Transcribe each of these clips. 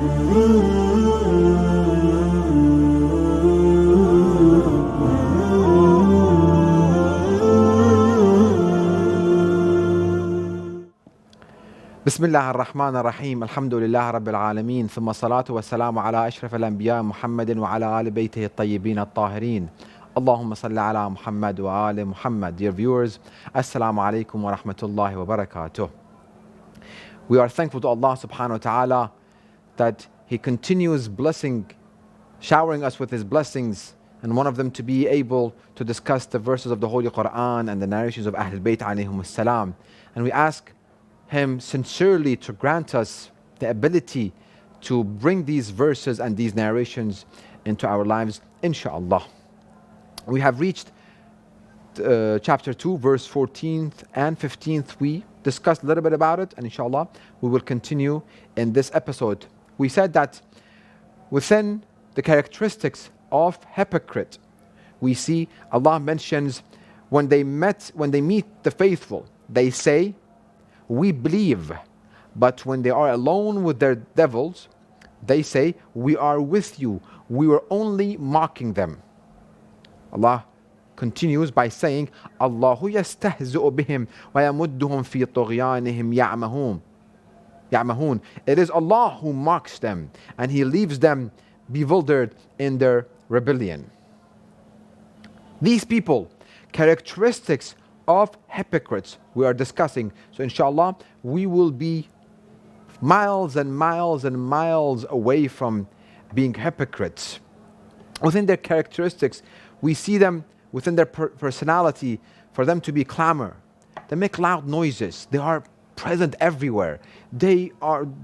بسم الله الرحمن الرحيم الحمد لله رب العالمين ثم الصلاة والسلام على أشرف الأنبياء محمد وعلى آل بيته الطيبين الطاهرين اللهم صل على محمد وآل محمد. Dear viewers, Assalamu alaikum wa rahmatullahi wa barakatuh. We are thankful to Allah subhanahu wa ta'ala that He continues showering us with His blessings, and one of them to be able to discuss the verses of the Holy Quran and the narrations of Ahlul Bayt alayhum as-salam. And we ask Him sincerely to grant us the ability to bring these verses and these narrations into our lives, inshaAllah. We have reached chapter 2, verse 14th and 15th. We discussed a little bit about it, and inshaAllah we will continue in this episode. We said that within the characteristics of hypocrite, we see Allah mentions when they meet the faithful, they say, "We believe," but when they are alone with their devils, they say, "We are with you. We were only mocking them." Allah continues by saying, "Allahu yastahzi'u bihim wa yamudduhum fi tughyanihim ya'mahun." It is Allah who mocks them, and He leaves them bewildered in their rebellion. These people, characteristics of hypocrites, we are discussing. So inshallah, we will be miles and miles and miles away from being hypocrites. Within their characteristics, we see them within their personality, for them to be clamor. They make loud noises. They are present everywhere. They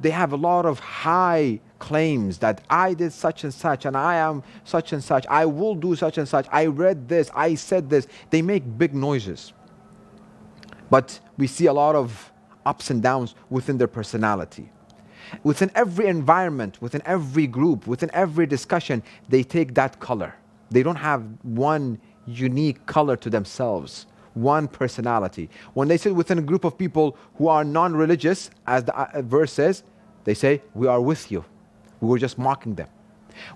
have a lot of high claims that I did such and such, and I am such and such, I will do such and such, I read this, I said this. They make big noises. But we see a lot of ups and downs within their personality. Within every environment, within every group, within every discussion, they take that color. They don't have one unique color to themselves, one personality. When they sit within a group of people who are non-religious, as the verse says, they say, "We are with you. We were just mocking them."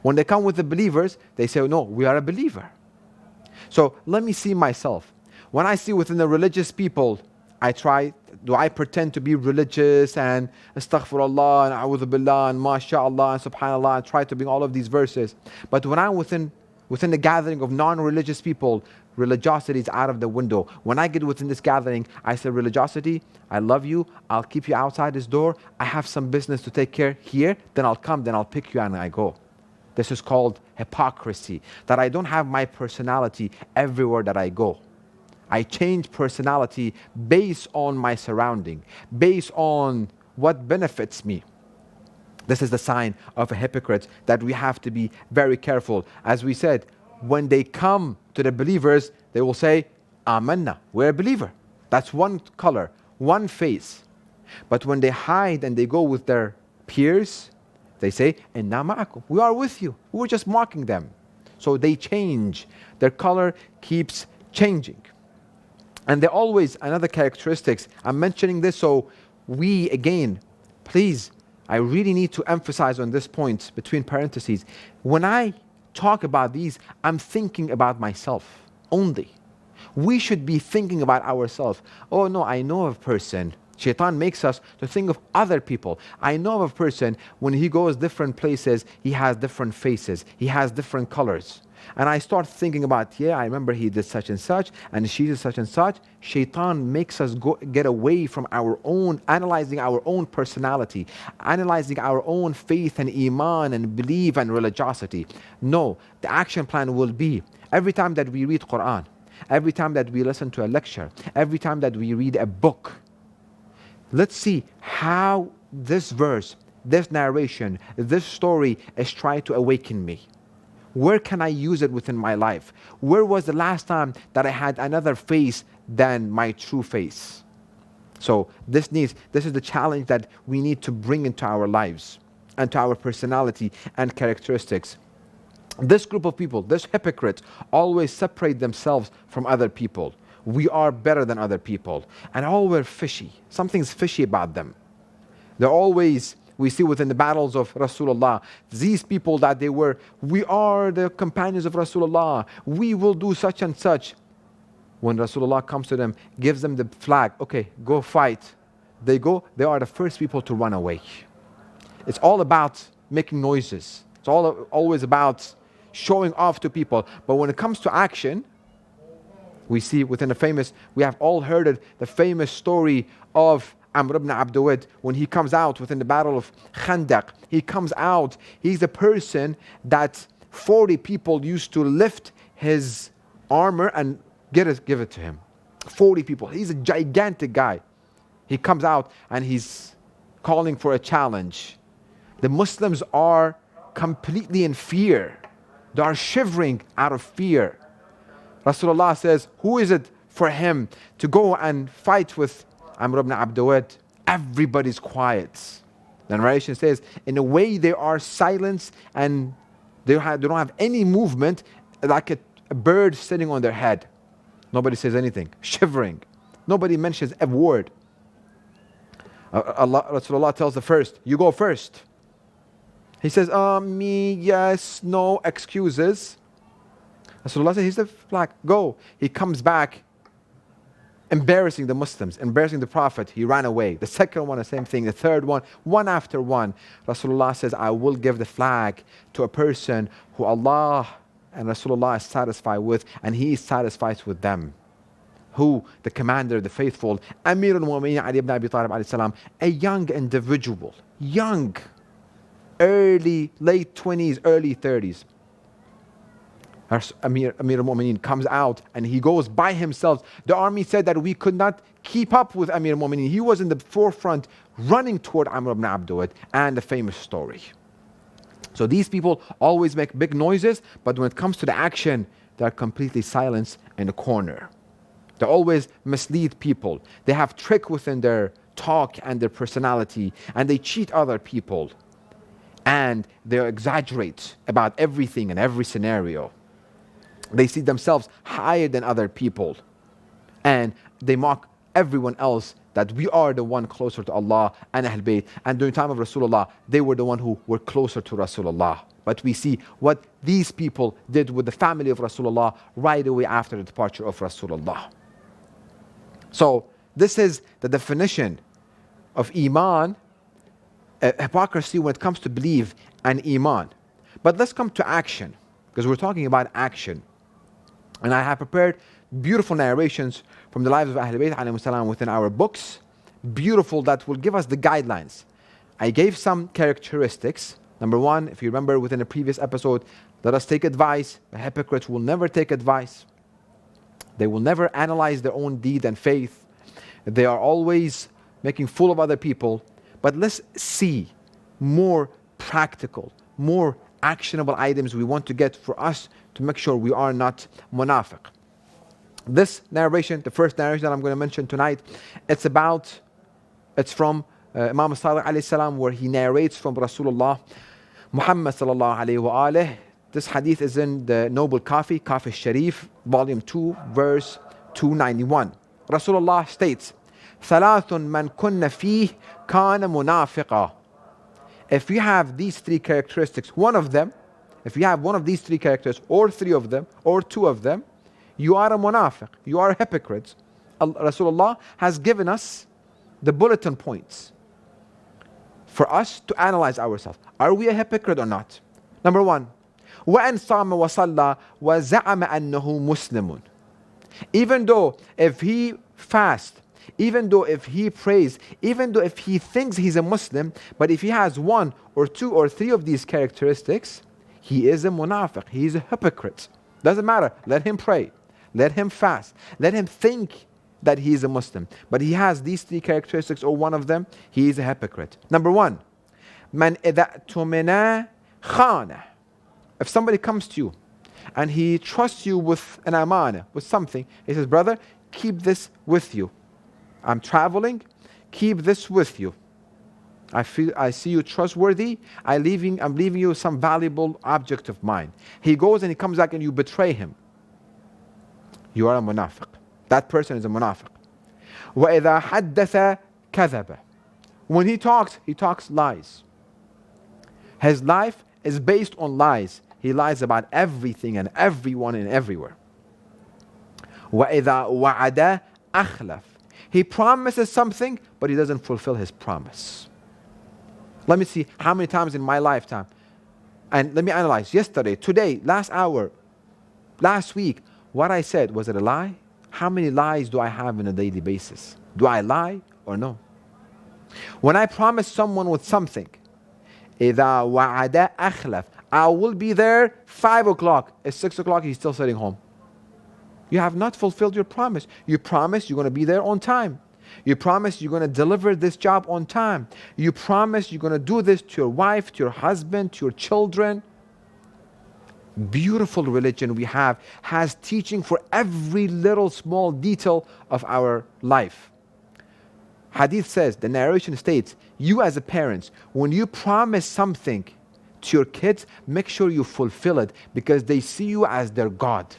When they come with the believers, they say, "No, we are a believer." So let me see myself. When I see within the religious people, do I pretend to be religious and astaghfirullah and a'udhu billah and masha'Allah and subhanallah and try to bring all of these verses. But when I'm within the gathering of non-religious people, religiosity is out of the window. When I get within this gathering, I say, "Religiosity, I love you, I'll keep you outside this door, I have some business to take care here, then I'll come, then I'll pick you and I go." This is called hypocrisy, that I don't have my personality everywhere that I go. I change personality based on my surrounding, based on what benefits me. This is the sign of a hypocrite that we have to be very careful. As we said, when they come to the believers, they will say, "Amanna, we're a believer." That's one color, one face. But when they hide and they go with their peers, they say, "Inna ma'akum, we are with you. We were just mocking them." So they change. Their color keeps changing. And they always, another characteristics, I'm mentioning this so we, again, please, I really need to emphasize on this point between parentheses. When I talk about these, I'm thinking about myself only. We should be thinking about ourselves. "Oh no, I know of a person." Shaitan makes us to think of other people. I know of a person, when he goes different places, he has different faces, he has different colors. And I start thinking about, I remember he did such and such, and she did such and such. Shaitan makes us get away from analyzing our own personality, analyzing our own faith and iman and belief and religiosity. No, the action plan will be, every time that we read Quran, every time that we listen to a lecture, every time that we read a book, let's see how this verse, this narration, this story is trying to awaken me. Where can I use it within my life? Where was the last time that I had another face than my true face? So this is the challenge that we need to bring into our lives and to our personality and characteristics. This group of people, this hypocrites, always separate themselves from other people. We are better than other people. And we're fishy. Something's fishy about them. They're always We see within the battles of Rasulullah, these people that they were, we are the companions of Rasulullah, we will do such and such. When Rasulullah comes to them, gives them the flag, okay, go fight. They go, they are the first people to run away. It's all about making noises. It's always about showing off to people. But when it comes to action, we see within we have all heard it, the famous story of Amr ibn Abdawid, when he comes out within the battle of Khandaq. He comes out, he's the person that 40 people used to lift his armor and give it to him. 40 people. He's a gigantic guy. He comes out and he's calling for a challenge. The Muslims are completely in fear. They are shivering out of fear. Rasulullah says, who is it for him to go and fight with Amr ibn Abdawid? Everybody's quiet. The narration says, in a way they are silent and they don't have any movement, like a bird sitting on their head. Nobody says anything, shivering. Nobody mentions a word. Rasulullah tells the first, you go first. He says, me, yes, no, excuses. Rasulullah says, he's the flag, go. He comes back, embarrassing the Muslims, embarrassing the Prophet. He ran away. The second one, the same thing. The third one after one. Rasulullah says, I will give the flag to a person who Allah and Rasulullah is satisfied with, and he is satisfied with them. Who? The commander, the faithful, Amir al-Mu'mineen Ali ibn Abi Talib alayhi salam, a young individual, young, late 20s, early 30s. Amir al-Mu'mineen comes out and he goes by himself. The army said that we could not keep up with Amir al-Mu'mineen. He was in the forefront running toward Amr ibn Abdawid, and the famous story. So these people always make big noises, but when it comes to the action, they're completely silent in a corner. They always mislead people. They have trick within their talk and their personality, and they cheat other people. And they exaggerate about everything and every scenario. They see themselves higher than other people. And they mock everyone else that we are the one closer to Allah and Ahl Bayt. And during the time of Rasulullah, they were the one who were closer to Rasulullah. But we see what these people did with the family of Rasulullah right away after the departure of Rasulullah. So this is the definition of Iman, hypocrisy when it comes to belief and Iman. But let's come to action, because we're talking about action. And I have prepared beautiful narrations from the lives of Ahl Bayt alayhi salam within our books, beautiful, that will give us the guidelines. I gave some characteristics. Number one, if you remember within a previous episode, let us take advice. A hypocrite will never take advice. They will never analyze their own deed and faith. They are always making fool of other people. But let's see more practical, more actionable items we want to get for us to make sure we are not munafiq. This narration, the first narration that I'm going to mention tonight, it's from Imam Salih alayhi salam, where he narrates from Rasulullah Muhammad sallallahu alayhi wa alih. This hadith is in the Noble Kafi Sharif, volume 2, verse 291. Rasulullah states, ثلاث من كن فيه كان منافقا. If you have these three characteristics, if you have one of these three characters, or three of them, or two of them, you are a munafiq, you are a hypocrite. Rasulullah has given us the bulletin points for us to analyze ourselves. Are we a hypocrite or not? Number one, وَأَنْ صَامَ وَصَلَّى وَزَعَمَ أَنَّهُ مُسْلِمٌ. Even though if he fasts, even though if he prays, even though if he thinks he's a Muslim, but if he has one or two or three of these characteristics, he is a munafiq, he is a hypocrite. Doesn't matter, let him pray, let him fast, let him think that he is a Muslim, but he has these three characteristics or one of them, he is a hypocrite. Number one, مَنْ إِذَا اؤْتُمِنَ خَانَ. If somebody comes to you and he trusts you with an amana, with something, he says, brother, keep this with you. I'm traveling, keep this with you. I see you trustworthy, I'm leaving you some valuable object of mine. He goes and he comes back and you betray him. You are a munafiq. That person is a munafiq. وَإِذَا حَدَّثَ كَذَبَ. When he talks lies. His life is based on lies. He lies about everything and everyone and everywhere. وَإِذَا وَعَدَ أَخْلَفَ. He promises something, but he doesn't fulfill his promise. Let me see how many times in my lifetime, and let me analyze yesterday, today, last hour, last week, what I said, was it a lie? How many lies do I have on a daily basis? Do I lie or no? When I promise someone with something, إِذَا وَعَدَ أَخْلَفَ. I will be there 5 o'clock. It's 6 o'clock, he's still sitting home. You have not fulfilled your promise. You promised you're going to be there on time. You promised you're going to deliver this job on time. You promised you're going to do this to your wife, to your husband, to your children. Beautiful religion we have has teaching for every little small detail of our life. Hadith says, the narration states, you as a parent, when you promise something to your kids, make sure you fulfill it because they see you as their God.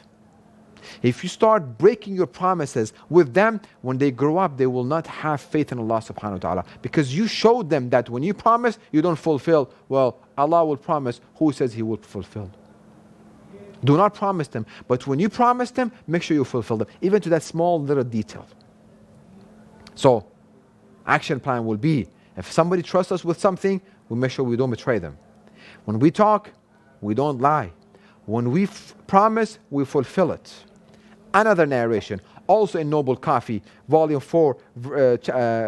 If you start breaking your promises with them, when they grow up, they will not have faith in Allah subhanahu wa ta'ala. Because you showed them that when you promise, you don't fulfill. Well, Allah will promise. Who says He will fulfill? Do not promise them. But when you promise them, make sure you fulfill them. Even to that small little detail. So, action plan will be, if somebody trusts us with something, we make sure we don't betray them. When we talk, we don't lie. When we promise, we fulfill it. Another narration, also in Noble Kafi, volume 4,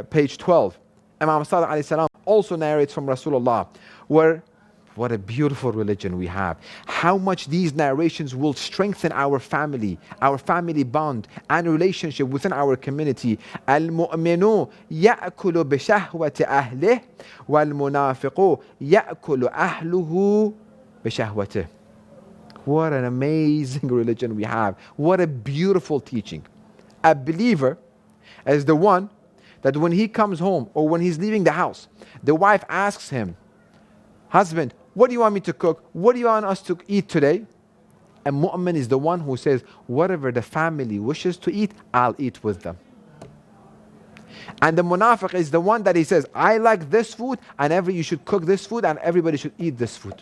page 12. Imam Sadiq alayhi salam also narrates from Rasulullah, where, what a beautiful religion we have. How much these narrations will strengthen our family bond and relationship within our community. Al-mu'minu ya'kulu bishahwati ahlih wal-munafiqu ya'kulu ahluhu bishahwatih. What an amazing religion we have. What a beautiful teaching. A believer is the one that when he comes home or when he's leaving the house, the wife asks him, husband, what do you want me to cook? What do you want us to eat today? A mu'min is the one who says, whatever the family wishes to eat, I'll eat with them. And the munafiq is the one that he says, I like this food and you should cook this food and everybody should eat this food.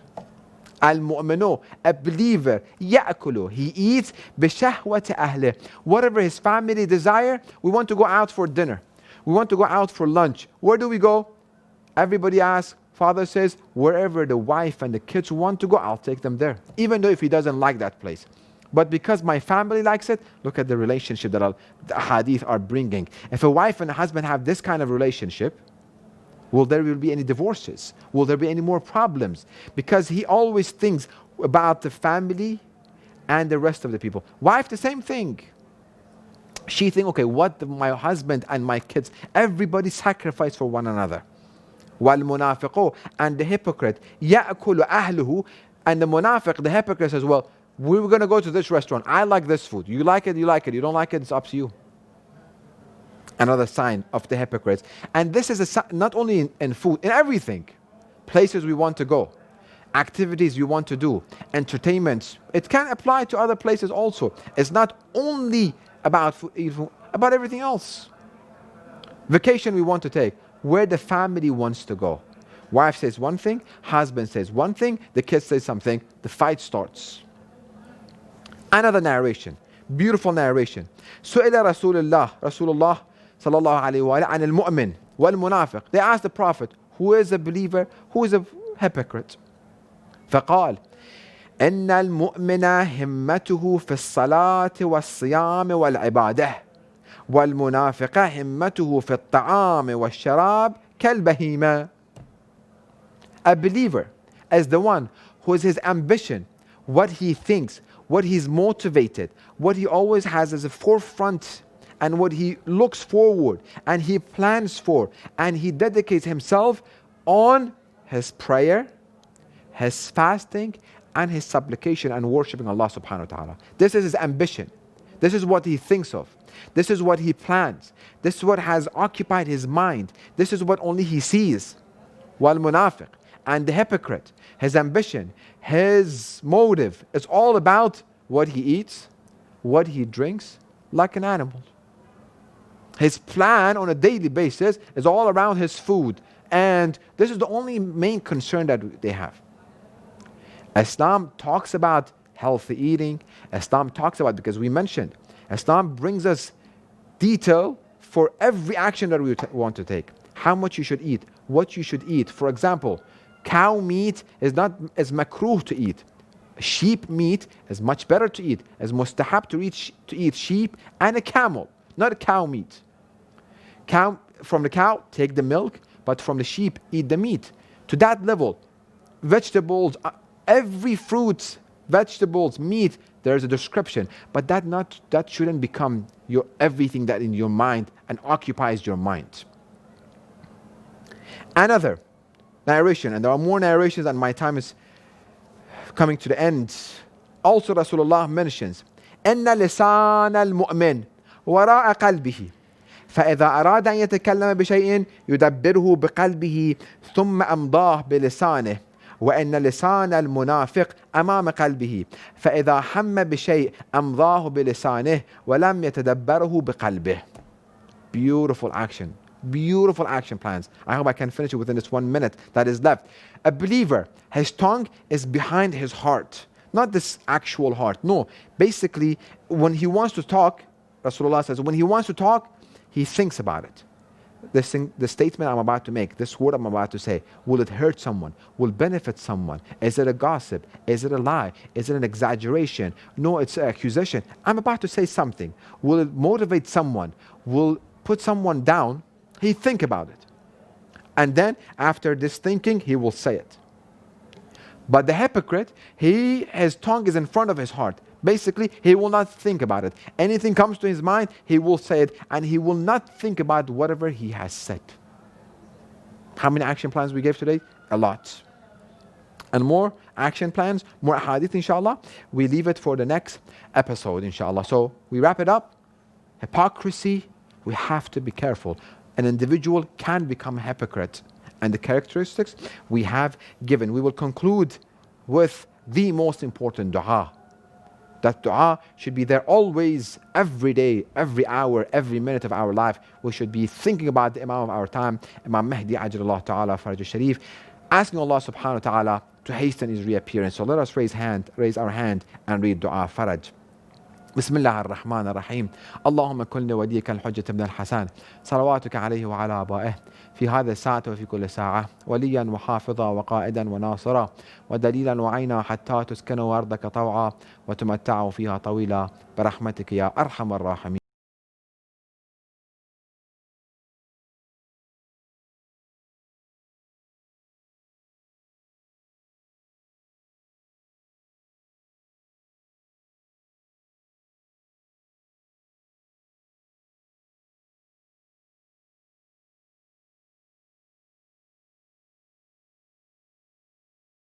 Al-mu'minu, a believer, ya'kulu, he eats bishahwati ahlih. Whatever his family desire, we want to go out for dinner. We want to go out for lunch. Where do we go? Everybody asks, father says, wherever the wife and the kids want to go, I'll take them there. Even though if he doesn't like that place. But because my family likes it, look at the relationship that the hadith are bringing. If a wife and a husband have this kind of relationship, will there be any divorces? Will there be any more problems? Because he always thinks about the family and the rest of the people. Wife, the same thing. She thinks, okay, my husband and my kids, everybody sacrifice for one another. وَالْمُنَافِقُ, and the hypocrite, يَأْكُلُ أَهْلُهُ, and the munafiq, the hypocrite says, well, we're going to go to this restaurant. I like this food. You like it, you like it. You don't like it, it's up to you. Another sign of the hypocrites. And this is not only in food, in everything. Places we want to go, activities we want to do, entertainments. It can apply to other places also. It's not only about food, about everything else. Vacation we want to take, where the family wants to go. Wife says one thing, husband says one thing, the kids say something, the fight starts. Another narration, beautiful narration. سئل Rasulullah sallallahu alayhi wa sallam, عن المؤمن والمنافق. They asked the Prophet, who is a believer, who is a hypocrite? فقال إن المؤمن همته في الصلاة والصيام والعبادة والمنافق همته في الطعام والشراب كالبهيمة. A believer is the one who is his ambition, what he thinks, what he's motivated, what he always has as a forefront, and what he looks forward and he plans for, and he dedicates himself on his prayer, his fasting, and his supplication and worshiping Allah subhanahu wa ta'ala. This is his ambition. This is what he thinks of. This is what he plans. This is what has occupied his mind. This is what only he sees. Wal munafiq, and the hypocrite, his ambition, his motive, it's all about what he eats, what he drinks, like an animal. His plan on a daily basis is all around his food And this is the only main concern that they have. Islam talks about healthy eating. Islam talks about, because we mentioned, Islam brings us detail for every action that we want to take. How much you should eat, what you should eat. For example, cow meat is not as makruh to eat. Sheep meat is much better to eat, as mustahab to eat sheep and a camel, not a cow meat. From the cow, take the milk, but from the sheep, eat the meat. To that level, vegetables, every fruit, vegetables, meat, there's a description, but that shouldn't become your everything that in your mind and occupies your mind. Another narration, and there are more narrations, and my time is coming to the end. Also, Rasulullah mentions, إن لسان المؤمن وراء قلبه فإذا أراد أن يتكلم بشيء يدبره بقلبه ثم أمضاه بلسانه وإن لسان المنافق أمام قلبه فإذا هم بشيء أمضاه بلسانه ولم يتدبره بقلبه. Beautiful action. Beautiful action plans. I hope I can finish it within this 1 minute that is left. A believer, his tongue is behind his heart. Not this actual heart. No. Basically, when he wants to talk, Rasulullah says, when he wants to talk, he thinks about it. The statement I'm about to make, this word I'm about to say, will it hurt someone? Will it benefit someone? Is it a gossip? Is it a lie? Is it an exaggeration? No, it's an accusation. I'm about to say something. Will it motivate someone? Will put someone down? He think about it. And then after this thinking, he will say it. But the hypocrite, his tongue is in front of his heart. Basically, he will not think about it. Anything comes to his mind, he will say it, and he will not think about whatever he has said. How many action plans we gave today? A lot. And more action plans, more hadith, inshallah. We leave it for the next episode, inshallah. So we wrap it up. Hypocrisy, we have to be careful. An individual can become a hypocrite. And the characteristics we have given. We will conclude with the most important dua. That dua should be there always, every day, every hour, every minute of our life. We should be thinking about the Imam of our time, Imam Mahdi Ajjallahu Ta'ala Faraj Sharif, asking Allah subhanahu wa ta'ala to hasten his reappearance. So let us raise our hand and read dua Faraj. بسم الله الرحمن الرحيم اللهم كن لوليك الحجة بن الحسن صلواتك عليه وعلى آبائه في هذا الساعة وفي كل ساعة وليا وحافظا وقائدا وناصرا ودليلا وعينا حتى تسكنوا أرضك طوعا وتمتعوا فيها طويلا برحمتك يا أرحم الراحمين.